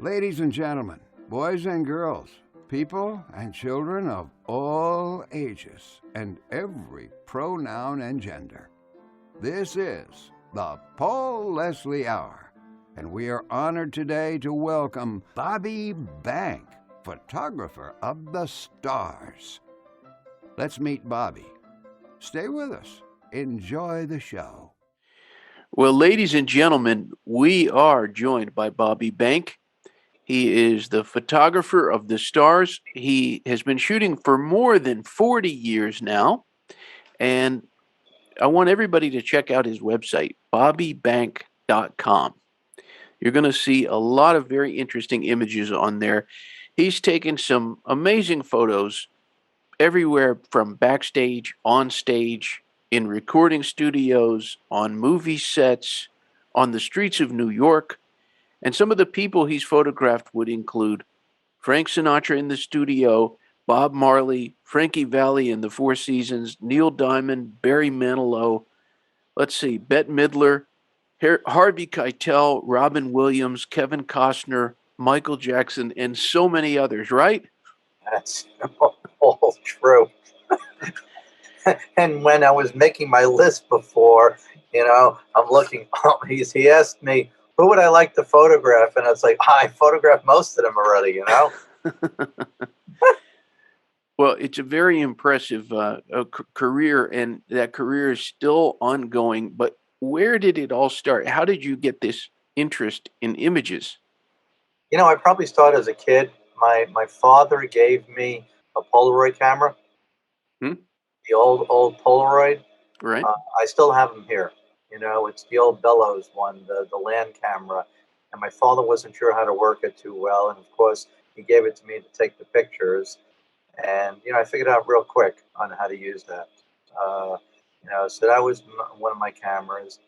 Ladies and gentlemen, boys and girls, people and children of all ages and every pronoun and gender, this is the Paul Leslie Hour, and we are honored today to welcome Bobby Bank, photographer of the stars. Let's meet Bobby. Stay with us. Enjoy the show. Well, ladies and gentlemen, we are joined by Bobby Bank. He is the photographer of the stars. He has been shooting for more than 40 years now. And I want everybody to check out his website, bobbybank.com. You're going to see a lot of very interesting images on there. He's taken some amazing photos everywhere from backstage, on stage, in recording studios, on movie sets, on the streets of New York. And some of the people he's photographed would include Frank Sinatra in the studio, Bob Marley, Frankie Valli in the Four Seasons, Neil Diamond, Barry Manilow, let's see, Bette Midler, Harvey Keitel, Robin Williams, Kevin Costner, Michael Jackson, and so many others, right? That's all true. And when I was making my list before, I'm looking, he asked me, who would I like to photograph? And it's like, I photographed most of them already, Well, it's a very impressive career, and that career is still ongoing. But where did it all start? How did you get this interest in images? I probably started as a kid. My father gave me a Polaroid camera, the old Polaroid. Right. I still have them here. It's the old Bellows one, the land camera. And my father wasn't sure how to work it too well. And of course, he gave it to me to take the pictures. And, I figured out real quick on how to use that. So that was one of my cameras.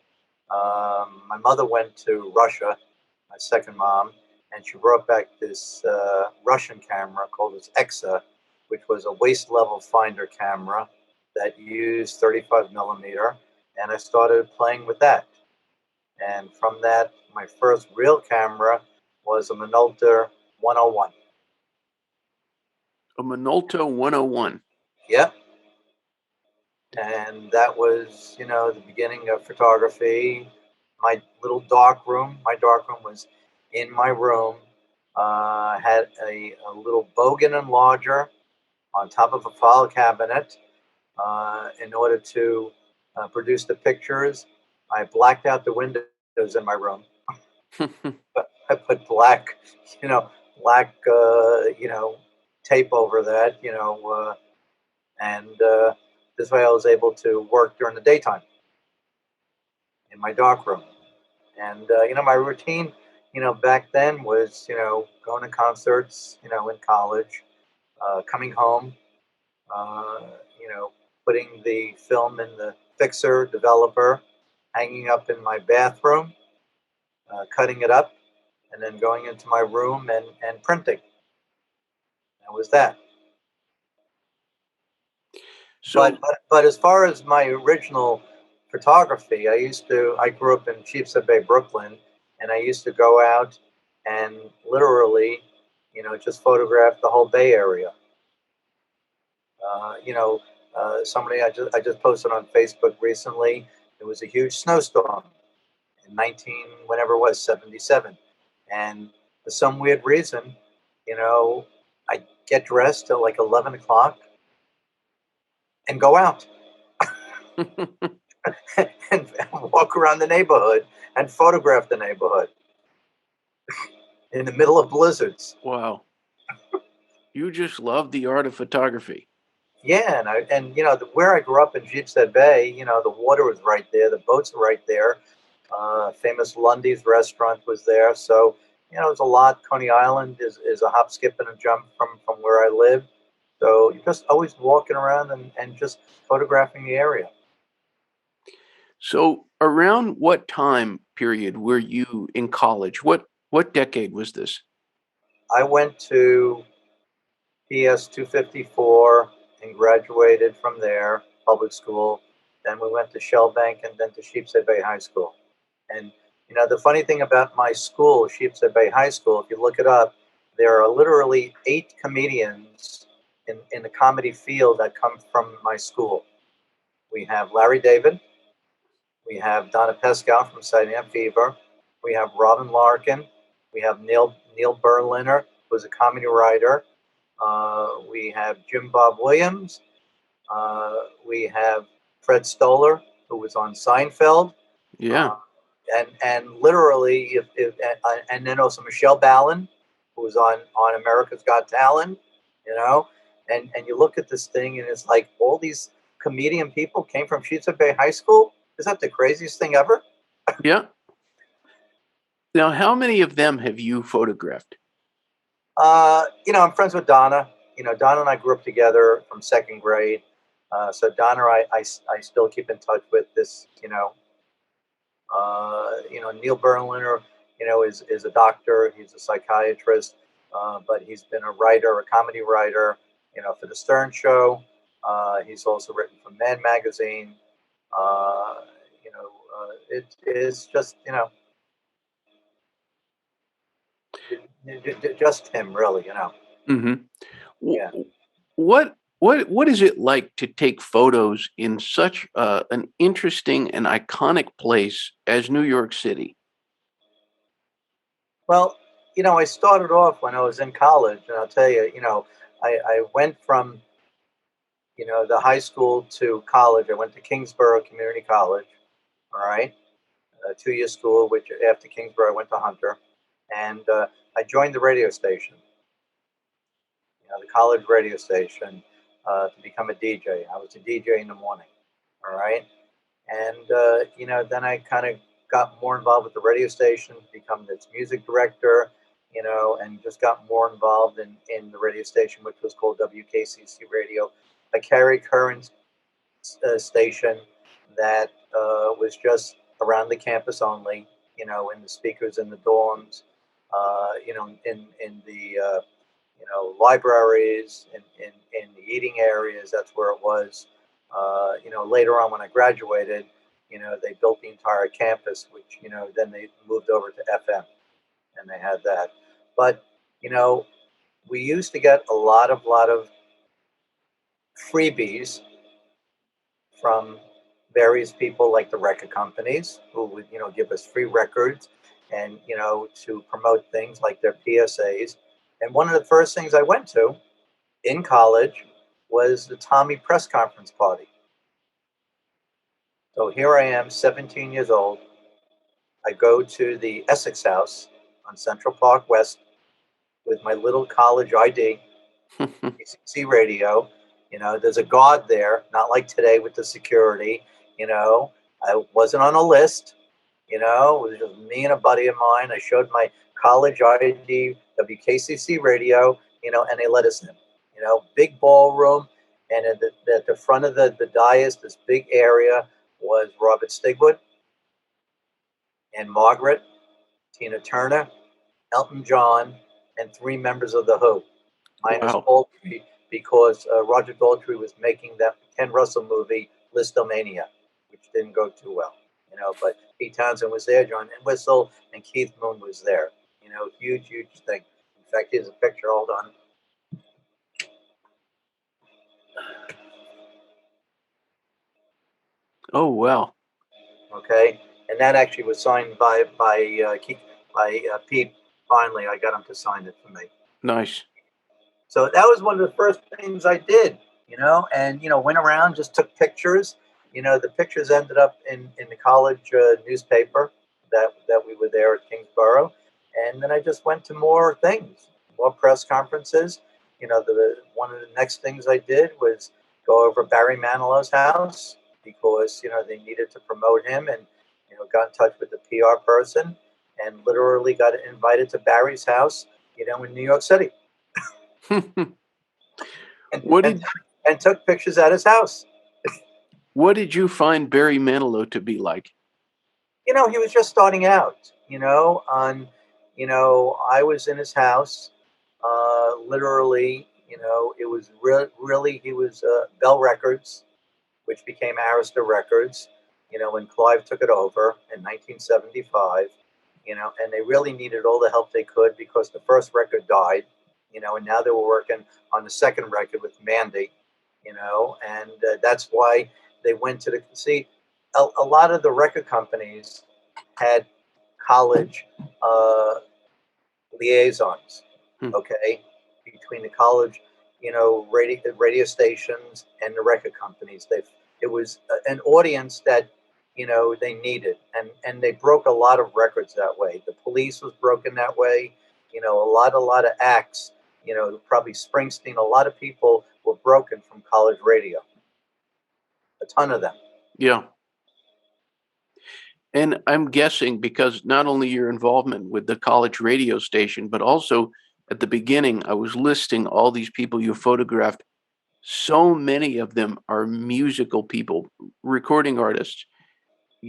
My mother went to Russia, my second mom, and she brought back this Russian camera called this EXA, which was a waist level finder camera that used 35 millimeter. And I started playing with that. And from that, my first real camera was a Minolta 101. A Minolta 101. Yep. And that was, the beginning of photography. My dark room was in my room. Had a little Bogan enlarger on top of a file cabinet in order to produce the pictures. I blacked out the windows in my room. But I put black tape over that, and this way I was able to work during the daytime in my dark room. And, my routine, back then was, going to concerts, in college, coming home, putting the film in the fixer developer, hanging up in my bathroom, cutting it up, and then going into my room and printing. That was that. So, but as far as my original photography, I grew up in Sheepshead Bay, Brooklyn, and I used to go out and literally, just photograph the whole Bay Area. Somebody I just posted on Facebook recently. It was a huge snowstorm in 77, and for some weird reason, I get dressed at like 11 o'clock and go out and walk around the neighborhood and photograph the neighborhood in the middle of blizzards. Wow. You just love the art of photography. Yeah, and where I grew up in Sheepshead Bay, the water was right there, the boats were right there. Famous Lundy's restaurant was there, so it was a lot. Coney Island is a hop, skip, and a jump from where I live. So you're just always walking around and just photographing the area. So, around what time period were you in college? What decade was this? I went to PS 254 and graduated from there, public school. Then we went to Shellbank and then to Sheepshead Bay High School. And, You know, the funny thing about my school, Sheepshead Bay High School, if you look it up, there are literally 8 comedians in the comedy field that come from my school. We have Larry David. We have Donna Pescow from Saturday Night Fever. We have Robin Larkin. We have Neil Berliner, who's a comedy writer. We have Jim Bob Williams. We have Fred Stoller, who was on Seinfeld. Yeah. And literally, and then also Michelle Ballin, who was on America's Got Talent, you know, and you look at this thing and it's like all these comedian people came from Sheepshead Bay High School. Is that the craziest thing ever? Yeah. Now, how many of them have you photographed? You know, I'm friends with Donna. You know, Donna and I grew up together from 2nd grade. So Donna, I still keep in touch with this. You know, Neil Berliner, you know, is a doctor. He's a psychiatrist, but he's been a writer, a comedy writer. You know, for the Stern Show. He's also written for Mad Magazine. You know, it is just, you know, just him, really. You know. Mm-hmm. Yeah. What is it like to take photos in such an interesting and iconic place as New York City? Well, you know, I started off when I was in college, and I'll tell you, you know, I went from, you know, the high school to college. I went to Kingsborough Community College, all right, a 2-year school, which after Kingsborough, I went to Hunter, and I joined the radio station, you know, the college radio station, to become a DJ. I was a DJ in the morning, all right, and you know, then I kind of got more involved with the radio station, become its music director, you know, and just got more involved in the radio station, which was called WKCC Radio, a Cary Current station that was just around the campus only, you know, in the speakers in the dorms, you know, in the you know, libraries, in the eating areas. That's where it was. You know, later on when I graduated, you know, they built the entire campus, which, you know, then they moved over to FM, and they had that. But, you know, we used to get a lot of freebies from various people like the record companies who would, you know, give us free records and, you know, to promote things like their PSAs. And one of the first things I went to in college was the Tommy press conference party. So here I am, 17 years old. I go to the Essex House on Central Park West with my little college ID, PCC radio. You know, there's a guard there, not like today with the security. You know, I wasn't on a list. You know, it was just me and a buddy of mine. I showed my college ID, WKCC radio, you know, and they let us in. You know, big ballroom. And at the front of the dais, this big area, was Robert Stigwood and Margaret, Tina Turner, Elton John, and 3 members of The Who, minus Wow. Daltrey, because Roger Daltrey was making that Ken Russell movie, Listomania, which didn't go too well. You know, but Pete Townsend was there, John Entwistle, and Keith Moon was there. You know, huge, huge thing. In fact, here's a picture. Hold on. Oh, wow. Okay, and that actually was signed by Pete. Finally, I got him to sign it for me. Nice. So that was one of the first things I did, you know, and, you know, went around, just took pictures. You know, the pictures ended up in the college newspaper that we were there at Kingsborough. And then I just went to more things, more press conferences. You know, one of the next things I did was go over Barry Manilow's house because, you know, they needed to promote him, and, you know, got in touch with the PR person and literally got invited to Barry's house, you know, in New York City. and, What and, did and took pictures at his house. what did you find Barry Manilow to be like? You know, he was just starting out, you know, you know, I was in his house, literally, you know, it was really, he was Bell Records, which became Arista Records, you know, when Clive took it over in 1975. and they really needed all the help they could because the first record died, and now they were working on the second record with Mandy, and that's why they went to the see. A lot of the record companies had college liaisons, Hmm. okay, between the college, radio stations and the record companies. It was an audience that they needed, and they broke a lot of records that way. The Police was broken that way. A lot of acts. Probably Springsteen. A lot of people were broken from college radio. A ton of them. Yeah. And I'm guessing because not only your involvement with the college radio station, but also at the beginning, I was listing all these people you photographed. So many of them are musical people, recording artists.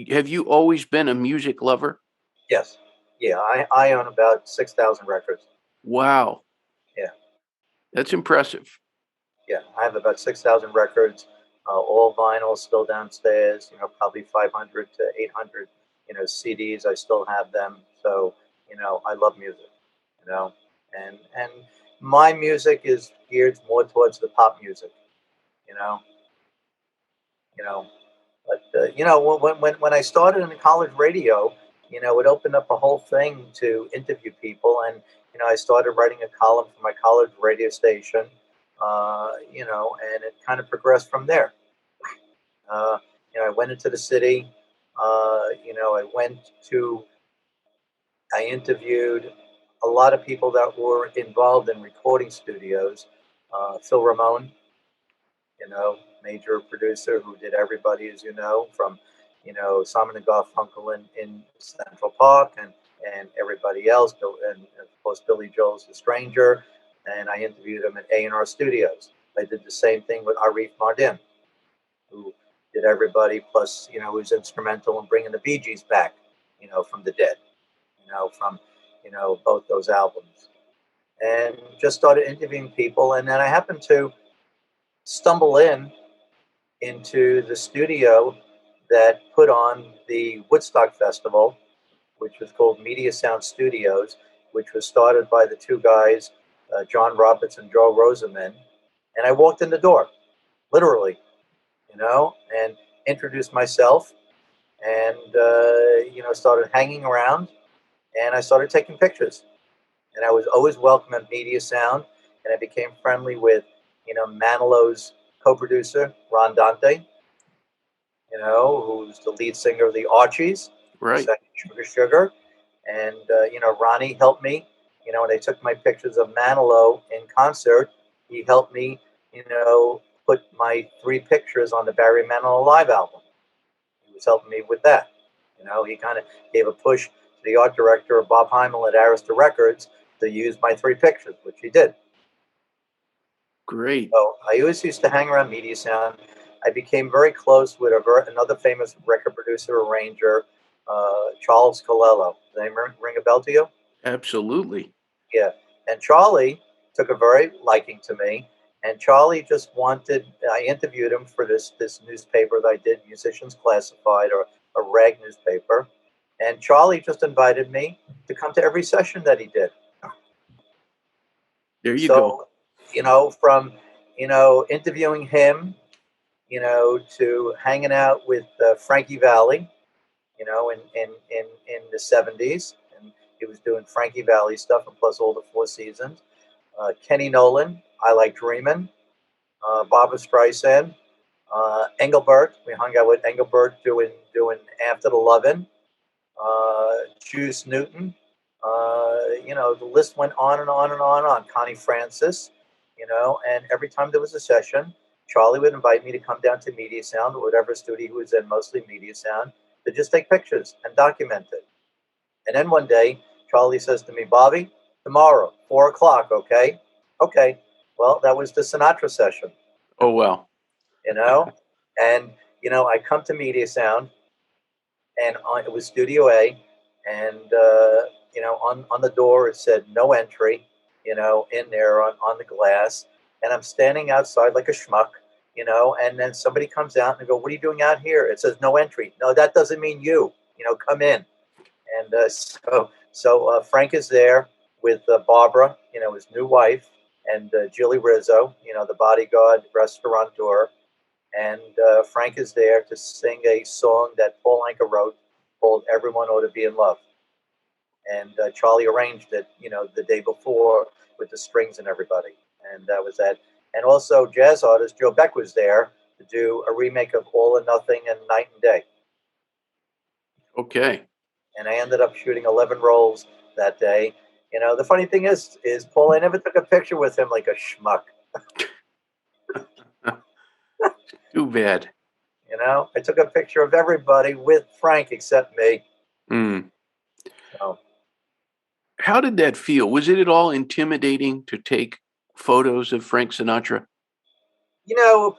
Have you always been a music lover? Yes. Yeah. I own about 6,000 records. Wow, Yeah. that's impressive. Yeah, I have about 6,000 records, all vinyl, still downstairs. Probably 500 to 800. CDs. I still have them. So I love music. And my music is geared more towards the pop music. You know, you know. But when I started in college radio, it opened up a whole thing to interview people, and I started writing a column for my college radio station, and it kind of progressed from there. I went into the city. I went to. I interviewed a lot of people that were involved in recording studios. Phil Ramone, major producer who did everybody, as you know, from Simon and Garfunkel in Central Park and everybody else, and of course Billy Joel's The Stranger, and I interviewed him at A&R Studios. I did the same thing with Arif Mardin, who did everybody, plus was instrumental in bringing the Bee Gees back, from the dead, from both those albums, and just started interviewing people, and then I happened to stumble into the studio that put on the Woodstock Festival, which was called Media Sound Studios, which was started by the two guys, John Roberts and Joe Rosenman. And I walked in the door, literally, and introduced myself and, started hanging around and I started taking pictures. And I was always welcome at Media Sound. And I became friendly with, Manilow's co-producer, Ron Dante, who's the lead singer of the Archies, Right. Sugar Sugar. And, Ronnie helped me, when they took my pictures of Manilow in concert, he helped me, put my 3 pictures on the Barry Manilow Live album. He was helping me with that. He kind of gave a push to the art director, Bob Heimel at Arista Records, to use my 3 pictures, which he did. Great. So I always used to hang around Media Sound. I became very close with another famous record producer, arranger, Charles Colello. Does that name ring a bell to you? Absolutely. Yeah. And Charlie took a very liking to me. And Charlie just wanted, I interviewed him for this newspaper that I did, Musicians Classified, or a rag newspaper. And Charlie just invited me to come to every session that he did. There you go. So, from, interviewing him, to hanging out with Frankie Valli, in the 70s. And he was doing Frankie Valli stuff, and plus all the Four Seasons. Kenny Nolan, I Like Dreamin', Barbra Streisand, Engelbert. We hung out with Engelbert doing After the Lovin', Juice Newton. The list went on and on and on and on. Connie Francis, and every time there was a session, Charlie would invite me to come down to Media Sound or whatever studio he was in, mostly Media Sound, to just take pictures and document it. And then one day, Charlie says to me, Bobby, tomorrow, 4 o'clock, okay? Okay. Well, that was the Sinatra session, Oh, well. and, I come to Media Sound, and it was Studio A, and, on the door it said no entry, in there on the glass. And I'm standing outside like a schmuck, and then somebody comes out and they go, what are you doing out here? It says no entry. No, that doesn't mean you, come in. And so Frank is there with Barbara, his new wife, and Julie Rizzo, the bodyguard restaurateur. And Frank is there to sing a song that Paul Anka wrote called "Everyone Ought to Be in Love." And Charlie arranged it, the day before with the strings and everybody. And that was that. And also, jazz artist Joe Beck was there to do a remake of All or Nothing and Night and Day. Okay. And I ended up shooting 11 rolls that day. The funny thing is Paul, I never took a picture with him like a schmuck. Too bad. I took a picture of everybody with Frank except me. Mm. So, How did that feel? Was it at all intimidating to take photos of Frank Sinatra?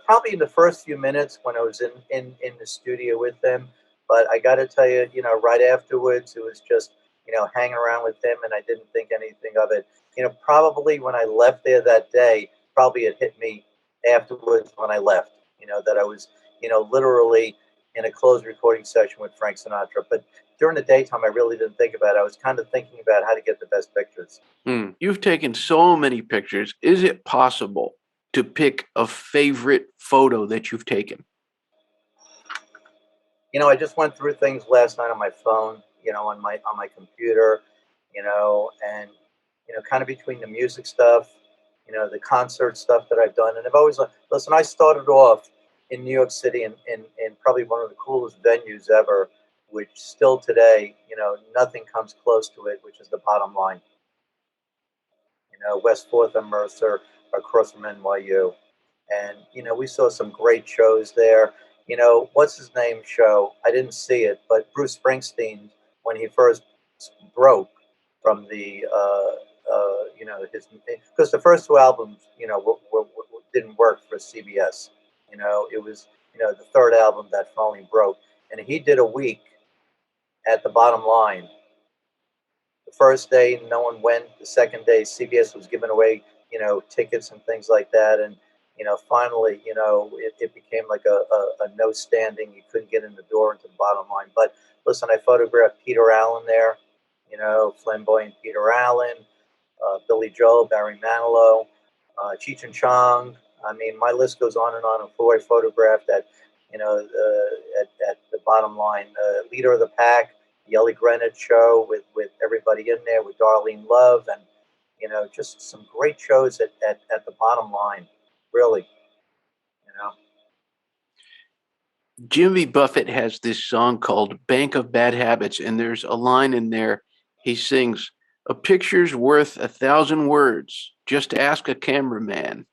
probably in the first few minutes when I was in the studio with him. But I got to tell you, right afterwards, it was just, hanging around with him, and I didn't think anything of it. Probably when I left there that day, probably it hit me afterwards when I left, that I was, literally in a closed recording session with Frank Sinatra. But during the daytime, I really didn't think about it. I was kind of thinking about how to get the best pictures. You've taken so many pictures. Is it possible to pick a favorite photo that you've taken? I just went through things last night on my phone, on my computer, and kind of between the music stuff, the concert stuff that I've done, and I've always listen. I started off in New York City in probably one of the coolest venues ever, which still today, nothing comes close to it, which is the Bottom Line. West Fourth and Mercer across from NYU. And we saw some great shows there. What's his name show? I didn't see it, but Bruce Springsteen, when he first broke from the his, because the first two albums didn't work for CBS. It was the third album that finally broke, and he did a week at the Bottom Line. The first day, no one went. The second day, CBS was giving away, tickets and things like that. And, finally, it became like a no standing. You couldn't get in the door into the Bottom Line. But listen, I photographed Peter Allen there, flamboyant Peter Allen, Billy Joel, Barry Manilow, Cheech and Chong. I mean, my list goes on and on of who I photographed at the Bottom Line. Leader of the Pack, the Ellie Greenwich show with everybody in there, with Darlene Love, and just some great shows at the Bottom Line, really. Jimmy Buffett has this song called Bank of Bad Habits, and there's a line in there. He sings, "A picture's worth 1,000 words. Just ask a cameraman."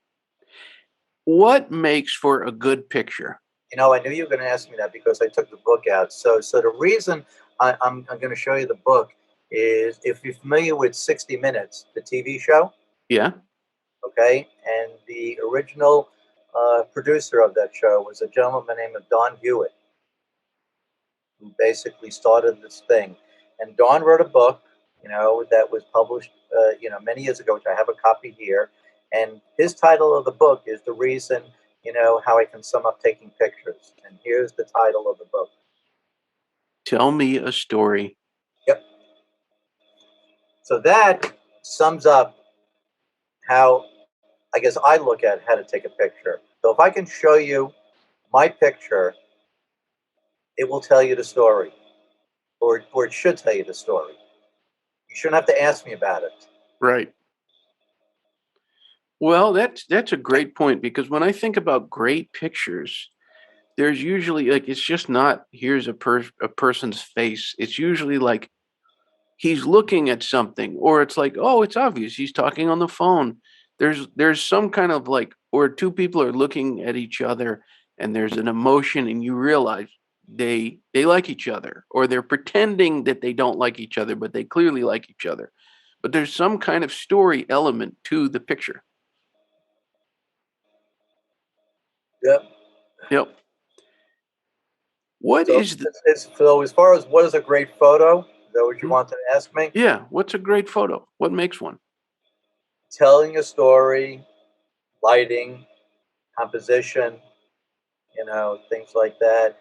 What makes for a good picture? I knew you were going to ask me that because I took the book out. So the reason I'm going to show you the book is, if you're familiar with 60 Minutes, the TV show. Yeah. Okay, and the original producer of that show was a gentleman by the name of Don Hewitt, who basically started this thing. And Don wrote a book, that was published, many years ago, which I have a copy here. And his title of the book is The Reason, How I Can Sum Up Taking Pictures. And here's the title of the book. Tell me a story. Yep. So that sums up how, I guess, I look at how to take a picture. So if I can show you my picture, it will tell you the story, or it should tell you the story. You shouldn't have to ask me about it. Right. Well, that's a great point, because when I think about great pictures, there's usually, like, it's just not, here's a person's face. It's usually like he's looking at something, or it's like, oh, it's obvious he's talking on the phone. There's some kind of, like, or two people are looking at each other, and there's an emotion, and you realize they like each other, or they're pretending that they don't like each other, but they clearly like each other. But there's some kind of story element to the picture. Yep. Yep. What So, is the so as far as what is a great photo, is that what you Hmm? want to ask me? Yeah, what's a great photo? What makes one? Telling a story, lighting, composition, things like that.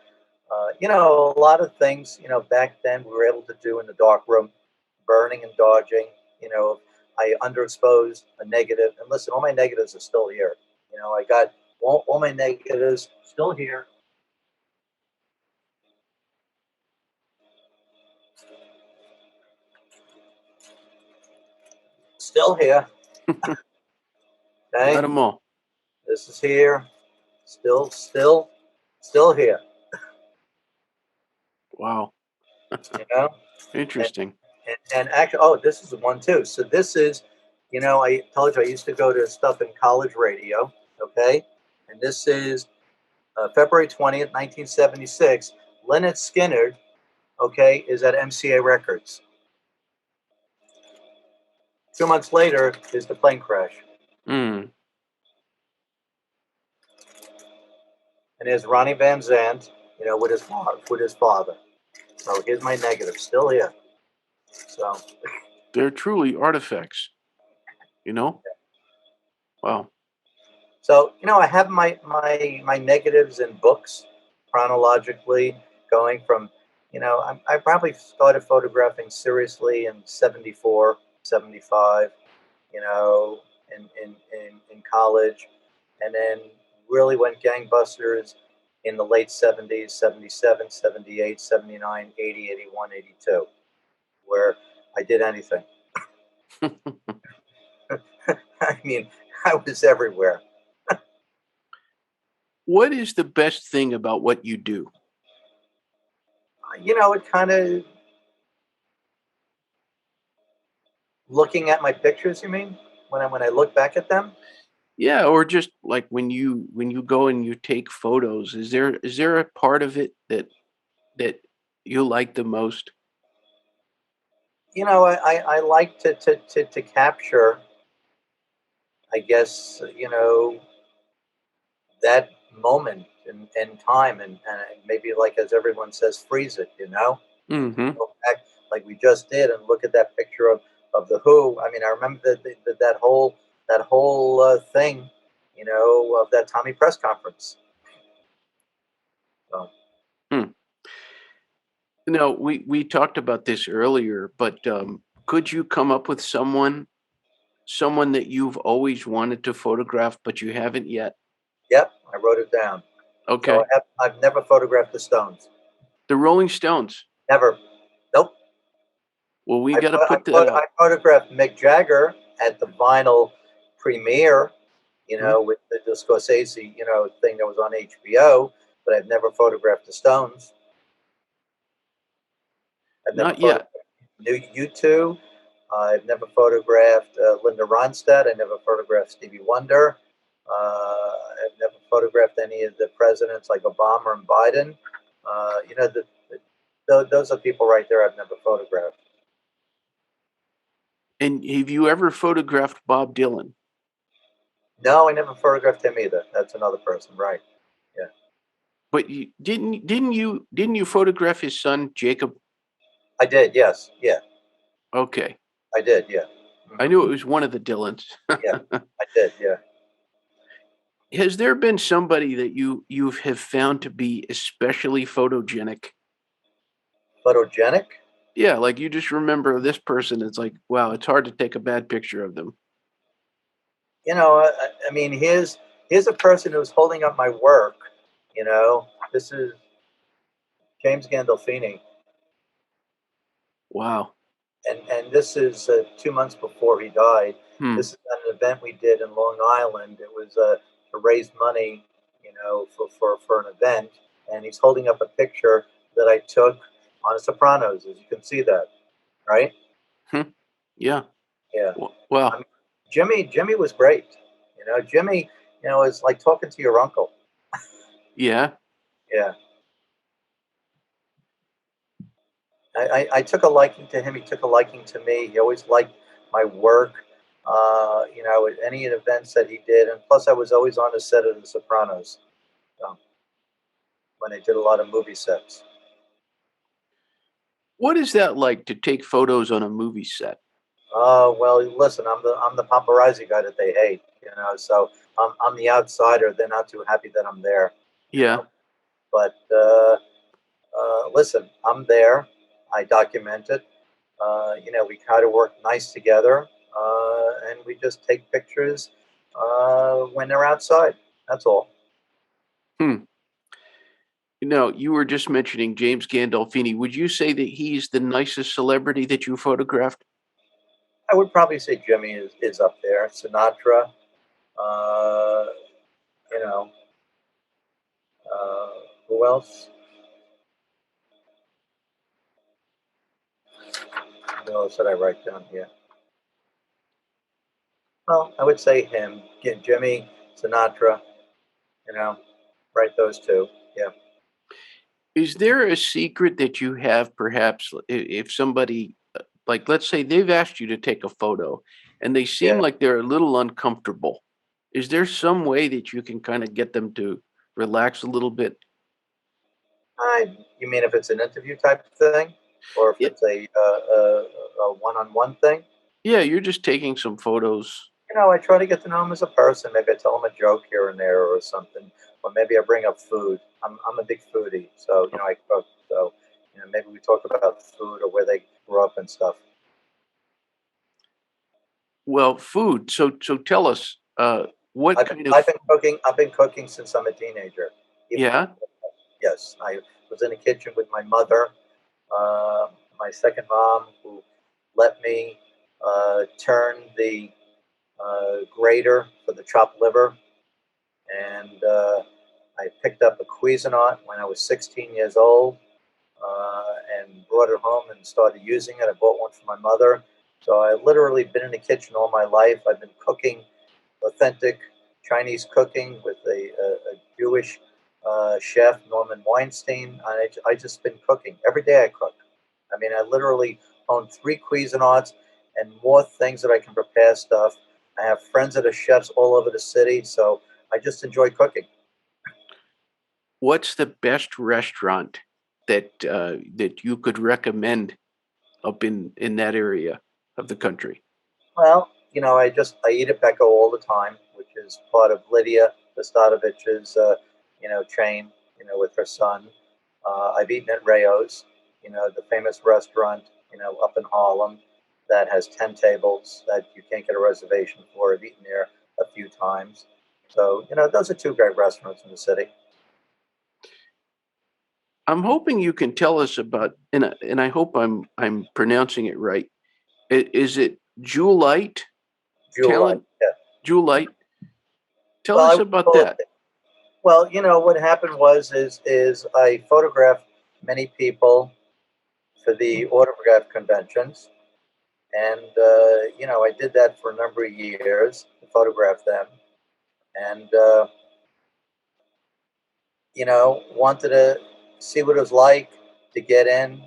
You know, a lot of things, you know, back then we were able to do in the dark room, burning and dodging. You know, I underexposed a negative. And listen, all my negatives are still here. You know, I got all my negatives still here. Still here. Got Okay. them all. This is here. Still here. Wow. You know? And, Interesting. and actually, oh, this is the one too. So this is, you know, I told you I used to go to stuff in college radio. Okay. And this is February 20th, 1976. Leonard Skinner, okay, is at MCA Records. 2 months later is the plane crash. Mm. And there's Ronnie Van Zant, you know, with his father. So here's my negative, still here. So They're truly artifacts, you know? Wow. so you know, I have my negatives in books chronologically going from, you know, I probably started photographing seriously in 74, 75. You know, in college, and then really went gangbusters in the late 70s, 77, 78, 79, 80, 81, 82, where I did anything. I mean, I was everywhere. What is the best thing about what you do? You know, it kind of looking at my pictures, you mean? When I look back at them? Yeah, or just like when you go and you take photos, is there a part of it that you like the most? You know, I like to capture, I guess, you know, that moment and time and maybe like as everyone says, freeze it, you know? Mhm. Go back like we just did and look at that picture of the Who. I mean, I remember that whole thing, you know, of that Tommy press conference. So, Hmm. No, we talked about this earlier, but could you come up with someone that you've always wanted to photograph but you haven't yet? yep, I wrote it down. So Okay. I've never photographed the Stones. The Rolling Stones. Never. Nope. Well, we got to put that I out. photographed Mick Jagger at the vinyl premiere, you Hmm? know, with the Scorsese, you know, thing that was on HBO, but I've never photographed the Stones. I've never Not yet. photographed U2. I've never photographed Linda Ronstadt. I never photographed Stevie Wonder. I've never photographed any of the presidents like Obama and Biden. You know, those are people right there I've never photographed. And have you ever photographed Bob Dylan? No, I never photographed him either. That's another person, right? Yeah, But you didn't you photograph his son Jacob? I did. Yes, yeah, Okay. I did. Yeah, I hmm knew it was one of the Dylans. yeah, I did. Yeah, Has there been somebody that you have found to be especially photogenic? photogenic. Yeah, like you just remember this person, it's like, wow, it's hard to take a bad picture of them. You know, I mean, here's a person who's holding up my work. You know, this is James Gandolfini, Wow. and this is 2 months before he died. Hmm. This is an event we did in Long Island. It was to raise money, you know, for an event, and he's holding up a picture that I took on The Sopranos, as you can see that, right? Hmm. Yeah. Yeah. I Well, mean, Jimmy was great. You know, Jimmy, you know, is like talking to your uncle. yeah. Yeah. I took a liking to him. He took a liking to me. He always liked my work. You know, at any events that he did, and plus I was always on the set of The Sopranos um, when they did a lot of movie sets. What is that like to take photos on a movie set? Well, listen, I'm the paparazzi guy that they hate. You know, so I'm the outsider. They're not too happy that I'm there. You Yeah. know, but listen, I'm there. I document it. We try to work nice together, and we just take pictures when they're outside. That's all. Hmm. You were just mentioning James Gandolfini. Would you say that he's the nicest celebrity that you photographed? I would probably say Jimmy is up there. Sinatra, uh, you know, uh, who else? Who else did I write down here? Well, I would say him, Jimmy, Sinatra, you know, write those two. Yeah. Is there a secret that you have, perhaps, if somebody, like, let's say they've asked you to take a photo and they seem Yeah. like they're a little uncomfortable? Is there some way that you can kind of get them to relax a little bit? You mean if it's an interview type thing, or if Yeah, it's a one-on-one thing? yeah, you're just taking some photos. I try to get to know him as a person. Maybe I tell him a joke here and there or something, or maybe I bring up food. I'm a big foodie, so I cook. So maybe we talk about food or where they grew up and stuff. Well, food. So tell us, what kind of, I've been cooking. I've been cooking since I'm a teenager. Even yeah, yes, I was in the kitchen with my mother, uh, my second mom, who let me turn the grater for the chopped liver, and I picked up a Cuisinart when I was 16 years old, and brought it home and started using it. I bought one for my mother. So I literally been in the kitchen all my life. I've been cooking authentic Chinese cooking with a Jewish chef, Norman Weinstein. I just been cooking. Every day I cook. I mean, I literally own three Cuisinarts and more things that I can prepare stuff. I have friends that are chefs all over the city, so I just enjoy cooking. what's the best restaurant that you could recommend up in that area of the country? Well, I eat at Becco all the time, which is part of Lydia Kostadovich's, chain, with her son. I've eaten at Rayo's, the famous restaurant, up in Harlem that has 10 tables that you can't get a reservation for. I've eaten there a few times. So, those are two great restaurants in the city. I'm hoping you can tell us about, and I hope I'm pronouncing it right. Is it Jewellight Jewellight, Talent? yeah. Jewellight? Tell Well, I us would about call that. it. Well, what happened is I photographed many people for the autograph conventions. And, I did that for a number of years to photograph them. And, wanted to see what it was like to get in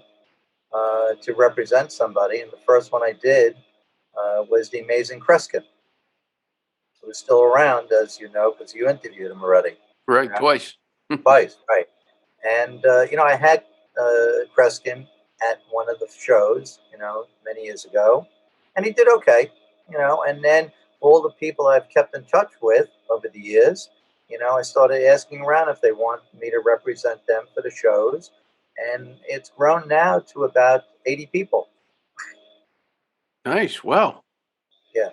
to represent somebody. And the first one I did was the amazing Kreskin, who is still around, as you know, because you interviewed him already. You Right, know, twice. twice, right. And, I had Kreskin at one of the shows, many years ago, and he did okay, and then all the people I've kept in touch with over the years, I started asking around if they want me to represent them for the shows, and it's grown now to about 80 people. Nice. Wow. Yeah.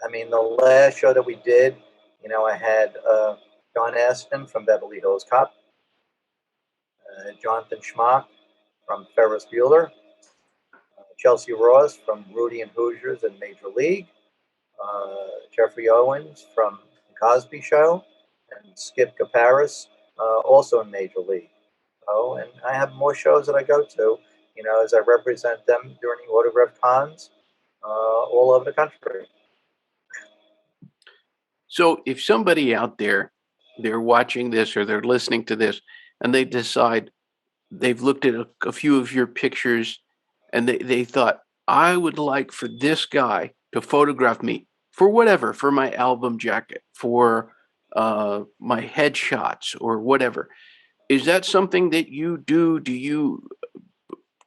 I mean, the last show that we did, I had John Aston from Beverly Hills Cop, Jonathan Schmack from Ferris Bueller, Chelsea Ross from Rudy and Hoosiers and Major League, Jeffrey Owens from The Cosby Show, and Skip Kaparis, also in Major League. Oh, and I have more shows that I go to, as I represent them during the autograph cons all over the country. So if somebody out there, they're watching this or they're listening to this, and they decide they've looked at a few of your pictures and they thought, I would like for this guy to photograph me for whatever, for my album jacket, for my headshots or whatever. Is that something that you do? Do you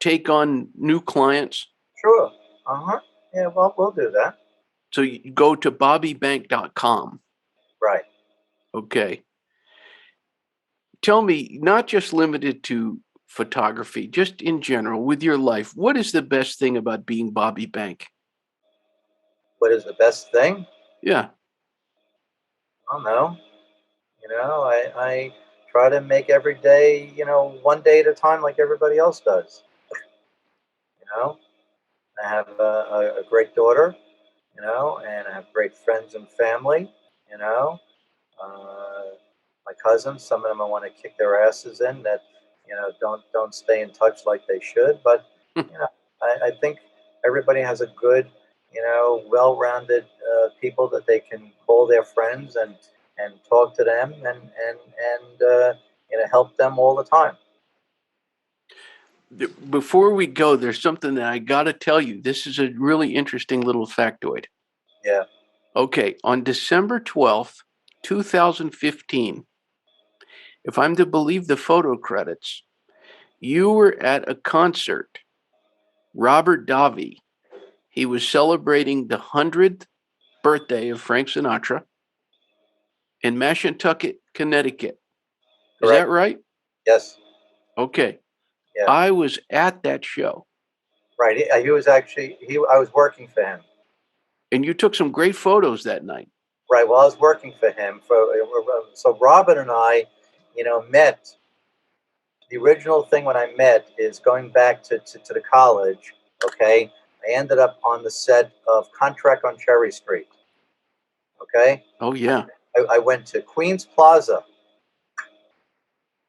take on new clients? Sure. Uh huh. Yeah, well, we'll do that. So you go to bobbybank.com. Right. Okay. Tell me, not just limited to photography, just in general, with your life, what is the best thing about being Bobby Bank? What is the best thing? Yeah. I don't know. I try to make every day, one day at a time, like everybody else does. You know, I have a great daughter, and I have great friends and family. You know, my cousins, some of them I want to kick their asses in that, don't stay in touch like they should. But you know, I think everybody has a good, well-rounded people that they can call their friends and talk to them and help them all the time. Before we go, there's something that I got to tell you. This is a really interesting little factoid. Yeah. Okay, on December 12th, 2015, if I'm to believe the photo credits, you were at a concert. Robert Davi, he was celebrating the 100th birthday of Frank Sinatra in Mashantucket, Connecticut. Is Correct. that right? Yes. Okay. Yeah. I was at that show. Right. He was actually I was working for him. And you took some great photos that night. Right. Well, I was working for him. So Robin and I, met. The original thing when I met is going back to the college. Okay. I ended up on the set of Contract on Cherry Street. Okay. Oh, yeah. I went to Queens Plaza,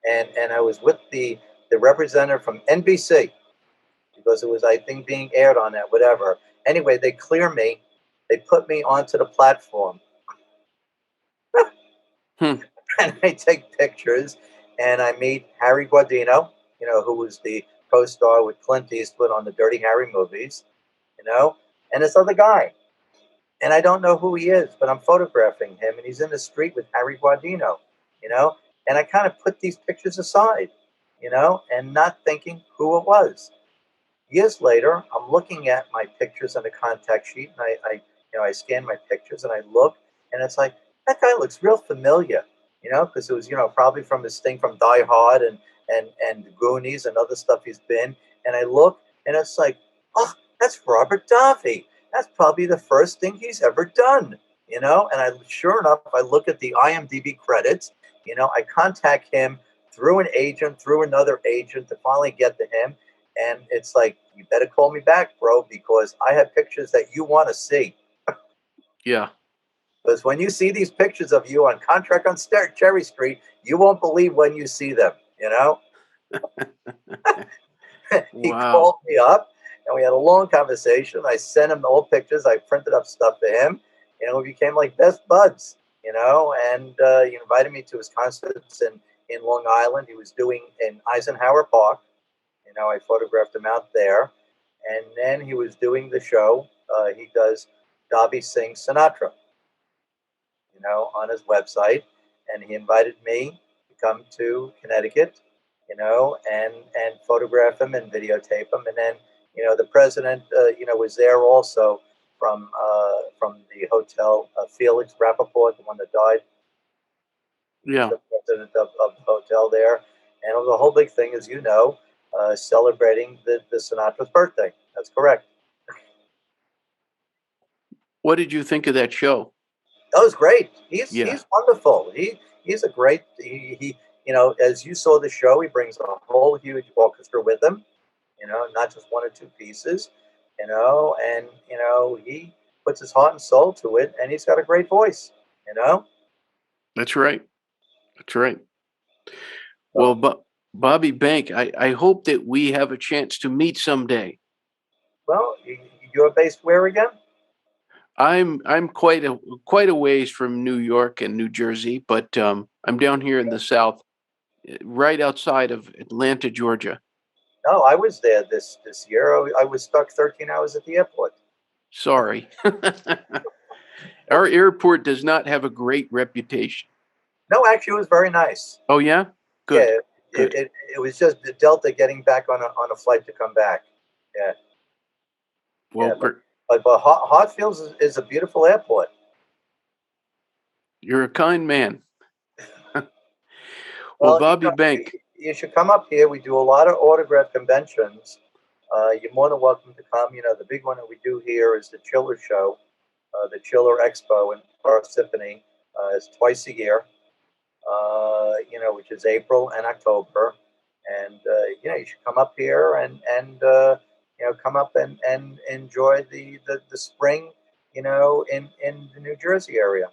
and I was with the representative from NBC because it was, I think, being aired on that, whatever. Anyway, they clear me. They put me onto the platform. Hmm. And I take pictures, and I meet Harry Guardino, who was the co-star with Clint Eastwood on the Dirty Harry movies, and this other guy. And I don't know who he is, but I'm photographing him, and he's in the street with Harry Guardino, and I kind of put these pictures aside, and not thinking who it was. Years later, I'm looking at my pictures on the contact sheet, and I scan my pictures, and I look, and it's like, that guy looks real familiar, because it was, probably from his thing from Die Hard and Goonies and other stuff he's been. And I look, and it's like, oh, that's Robert Davi. That's probably the first thing he's ever done, And sure enough, I look at the IMDb credits. I contact him through an agent, through another agent to finally get to him. And it's like, you better call me back, bro, because I have pictures that you want to see. Yeah. Because when you see these pictures of you on Contract on Cherry Street, you won't believe when you see them, He Wow. called me up, and we had a long conversation. I sent him the old pictures. I printed up stuff to him, and we became like best buds, and he invited me to his concerts in Long Island. He was doing in Eisenhower Park. I photographed him out there. And then he was doing the show. He does Dobby Sings Sinatra, on his website. And he invited me to come to Connecticut, and photograph him and videotape him. And then, the president, was there also from the hotel, Felix Rappaport, the one that died. Yeah. The president of the hotel there. And it was a whole big thing, as you know, celebrating the Sinatra's birthday. That's correct. What did you think of that show? That was great. He's Yeah. he's wonderful. He's a great as you saw the show, he brings a whole huge orchestra with him, not just one or two pieces, and he puts his heart and soul to it, and he's got a great voice, That's right. That's right. Well, Bobby Bank, I hope that we have a chance to meet someday. Well, you're based where again? I'm quite a ways from New York and New Jersey, but I'm down here in the South, right outside of Atlanta, Georgia. No, I was there this year. I was stuck 13 hours at the airport. Sorry. Our airport does not have a great reputation. No, actually, it was very nice. Oh, yeah? Good. Yeah, Good. it was just the Delta getting back on a flight to come back. Yeah. Well, Yeah, but Hartfield is a beautiful airport. you're a kind man. Well, Well, Bobby Bank. you should come up here. We do a lot of autograph conventions. You're more than welcome to come. The big one that we do here is the Chiller Show, the Chiller Expo in Parsippany. It's twice a year, which is April and October. And, you should come up here and come up and enjoy the spring, in the New Jersey area,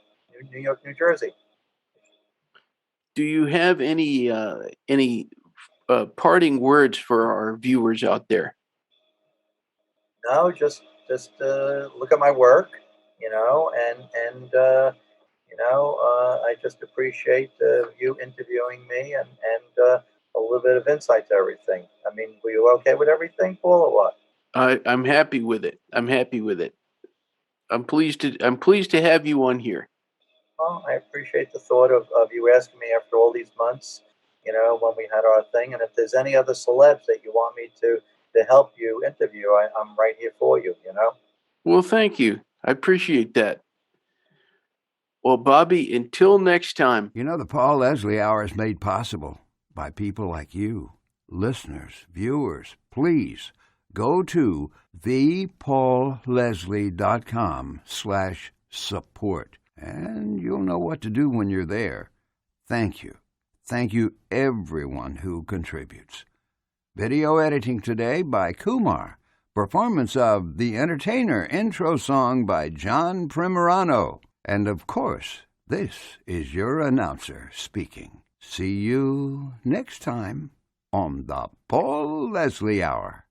New York, New Jersey. Do you have any parting words for our viewers out there? No, just look at my work, I just appreciate you interviewing me and a little bit of insight to everything. I mean, were you okay with everything, Paul, or what? I'm happy with it. I'm pleased to have you on here. Well, I appreciate the thought of you asking me after all these months, when we had our thing. And if there's any other celebs that you want me to help you interview, I'm right here for you, Well, thank you. I appreciate that. Well, Bobby, until next time. The Paul Leslie Hour is made possible by people like you, listeners, viewers. Please go to thepaulleslie.com/support, and you'll know what to do when you're there. Thank you. Thank you, everyone who contributes. Video editing today by Kumar. Performance of The Entertainer intro song by John Primorano. And of course, this is your announcer speaking. See you next time on the Paul Leslie Hour.